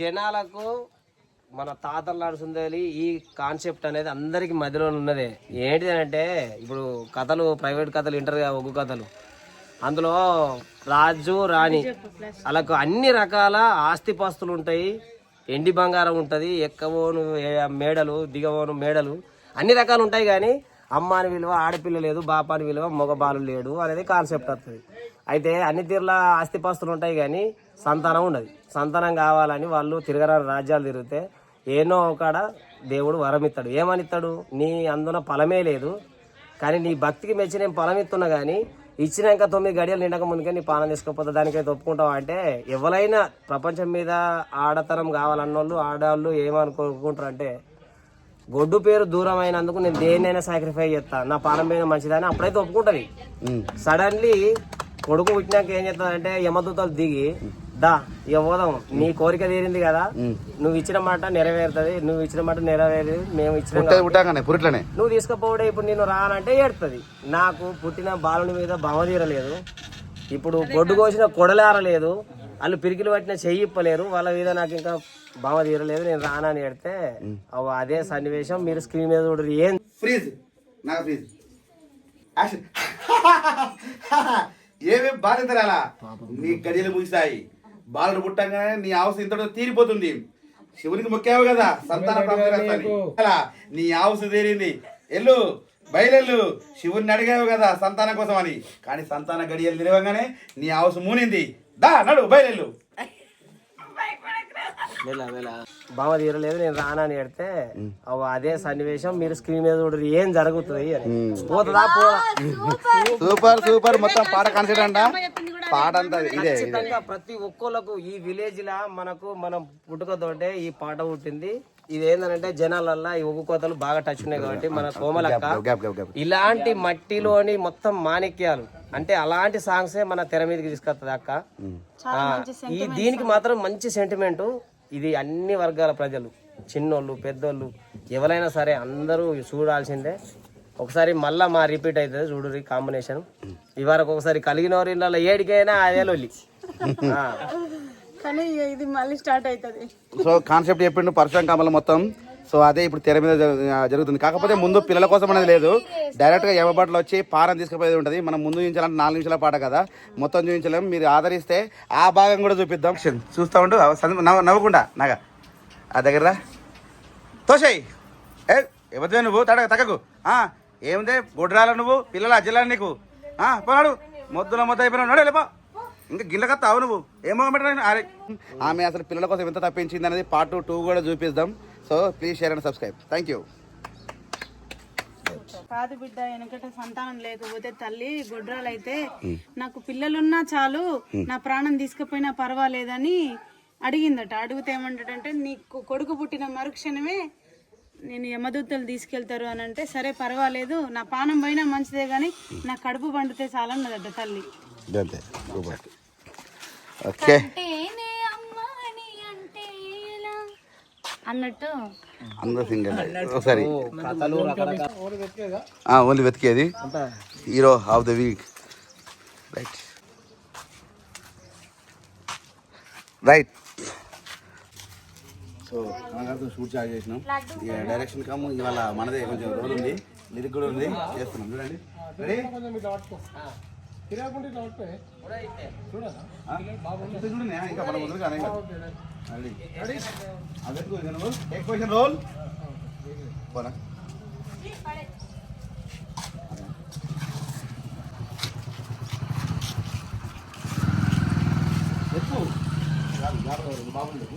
జనాలకు మన తాతలు నడుస్తుంది ఈ కాన్సెప్ట్ అనేది అందరికి మధ్యలో ఉన్నదే. ఏంటిది అంటే ఇప్పుడు కథలు, ప్రైవేట్ కథలు వింటారు కదా, ఒగ్గు కథలు. అందులో రాజు రాణి వాళ్ళకు అన్ని రకాల ఆస్తిపాస్తులు ఉంటాయి, ఎండి బంగారం ఉంటుంది, ఎక్కవోను మేడలు, దిగవోను మేడలు, అన్ని రకాలు ఉంటాయి. కానీ అమ్మ అని విలువ ఆడపిల్ల లేదు, బాప అని విలువ మగబాలు లేడు అనేది కాన్సెప్ట్ వస్తుంది. అయితే అన్ని తీర్ల ఆస్తిపాస్తులు ఉంటాయి కానీ సంతానం ఉన్నది. సంతానం కావాలని వాళ్ళు తిరగరాని రాజ్యాలు తిరిగితే ఏనో ఒకడ దేవుడు వరం ఇస్తాడు. ఏమని ఇస్తాడు? నీ అందున ఫలమే లేదు కానీ నీ భక్తికి మెచ్చి నేను ఫలం ఇస్తున్నా కానీ ఇచ్చినాక 9 గడియలు నిండక ముందుకే నీ పాలన తీసుకోకపోతే దానికైతే ఒప్పుకుంటావు అంటే, ఎవరైనా ప్రపంచం మీద ఆడతనం కావాలన్నోళ్ళు ఆడవాళ్ళు ఏమనుకుంటారు అంటే, గొడ్డు పేరు దూరం అయినందుకు నేను దేన్నైనా సాక్రిఫై చేస్తాను, నా పాలన మీద మంచిదని అప్పుడైతే ఒప్పుకుంటుంది. సడన్లీ కొడుకు పుట్టినాక ఏం చేస్తుందంటే యమదూతలు దిగి దా ఇవ్వదాం, నీ కోరిక తీరింది కదా, నువ్వు ఇచ్చిన మాట నెరవేరుతుంది, నువ్వు ఇచ్చిన మాట నెరవేరు, మేము ఇచ్చిన నువ్వు తీసుకుపోవడే ఇప్పుడు నేను రానంటే ఏడుతుంది. నాకు పుట్టిన బాలుని మీద భవ తీరలేదు, ఇప్పుడు బొడ్డు కోసిన కొడలేరలేదు, వాళ్ళు పిరికిలు పట్టిన చెయ్యి ఇప్పలేరు, వాళ్ళ మీద నాకు ఇంకా భవ తీరలేదు, నేను రానని ఏడితే అదే సన్నివేశం మీరు స్క్రీన్ మీద చూడరు. ఏం ఫ్రీజ్ నాకు ఫ్రీజ్ ఏమేమి బాధ్యత రాలా, నీ గడియలు ముగిస్తాయి, బాలుడు పుట్టంగానే నీ అవసరం ఇంతలో తీరిపోతుంది. శివునికి మొక్కావు కదా సంతాన ప్రాప్తి, నీ ఆవుసు తీరింది, ఎల్లు బయలెల్లు, శివుని అడిగావు కదా సంతానం కోసం అని, కానీ సంతాన గడియలు తిరగగానే నీ ఆవుసు మూనింది, దా నడు బయలెల్లు. బావ తీరలేదు నేను రానని ఏడితే అదే సన్నివేశం మీరు స్క్రీన్ మీద చూడరు. ఏం జరుగుతుంది అని పోతుందా పోదా. Super super. మొత్తం పాట కాన్సెప్ట్ అంట, పాట అంతా ఇదే. ప్రతి ఒక్కళ్ళకు ఈ విలేజ్ లా మనం పుట్టుకతోటే ఈ పాట పుట్టింది. ఇదేంటంటే జనాలల్లా ఈ ఒగ్గు కోతలు బాగా టచ్ ఉన్నాయి కాబట్టి మన కోమలక్క ఇలాంటి మట్టిలోని మొత్తం మాణిక్యాలు అంటే అలాంటి సాంగ్సే మన తెర మీదకి తీసుకొస్తుంది అక్క. ఈ దీనికి మాత్రం మంచి సెంటిమెంటు. ఇది అన్ని వర్గాల ప్రజలు, చిన్నోళ్ళు పెద్దోళ్ళు ఎవరైనా సరే అందరూ చూడాల్సిందే. ఒకసారి మళ్ళా మా రిపీట్ అవుతుంది చూడు కాంబినేషన్. ఇవరకు ఒకసారి కలిగిన వారి ఇళ్ళలో ఏడికైనా అదే లొల్లి, కానీ ఇది మళ్ళీ స్టార్ట్ అవుతుంది. సో కాన్సెప్ట్ చెప్పిండు పరశురాం కమల మొత్తం. సో అదే ఇప్పుడు తెర మీద జరుగుతుంది. కాకపోతే ముందు పిల్లల కోసం అనేది లేదు, డైరెక్ట్గా ఎవబాటలో వచ్చి పారం తీసుకుపోయేది ఉంటుంది. మనం ముందు చూపించాలంటే 4 నిమిషాల పాట కదా, మొత్తం చూపించలేము. మీరు ఆదరిస్తే ఆ భాగం కూడా చూపిద్దాం. చూస్తూ ఉండు నవ్వకుండా నాగా ఆ దగ్గర తోసాయి ఎవరిదే నువ్వు తగ్గకు. ఏముందే గొడ్రాల నువ్వు పిల్లల అజ్జలా నీకు పోనాడు మొద్దుల మొద్దు అయిపోయినాడు లేపో ఇంకా గిల్లకత్తావు నువ్వు ఏమో అరే. ఆమె అసలు పిల్లల కోసం ఎంత తప్పించింది అనేది పార్ట్ 2 కూడా చూపిద్దాం. So please share and subscribe. Thank you. కాదు బిడ్డ, వెనకట సంతానం లేకపోతే తల్లి గొడ్రాలు అయితే నాకు పిల్లలున్నా చాలు, నా ప్రాణం తీసుకుపోయినా పర్వాలేదని అడిగిందట. అడిగితే ఏమంటాడంటే నీకు కొడుకు పుట్టిన మరుక్షణమే నేను యమదూతలు తీసుకెళ్తారు అని అంటే, సరే పర్వాలేదు నా పానం పోయినా మంచిదే కానీ నా కడుపు పండితే చాలన్నదట తల్లి. ఓకే అన్నట్టు అందరూ సింగల్ ఒకసారి ఓన్లీ వెతికేది hero of the week. Right right. So మనకు షూట్ చార్జ్ చేసినాం. డైరెక్షన్ కమ్ ఇవాళ మనదే కొంచెం రోల్ ఉంది, లిరిక్ కూడా ఉంది, చేస్తున్నాం. చూడండి రెడీ చూడండి ఇంకా మన ముందు కానీ రోల్ పోనా బాగుండదు.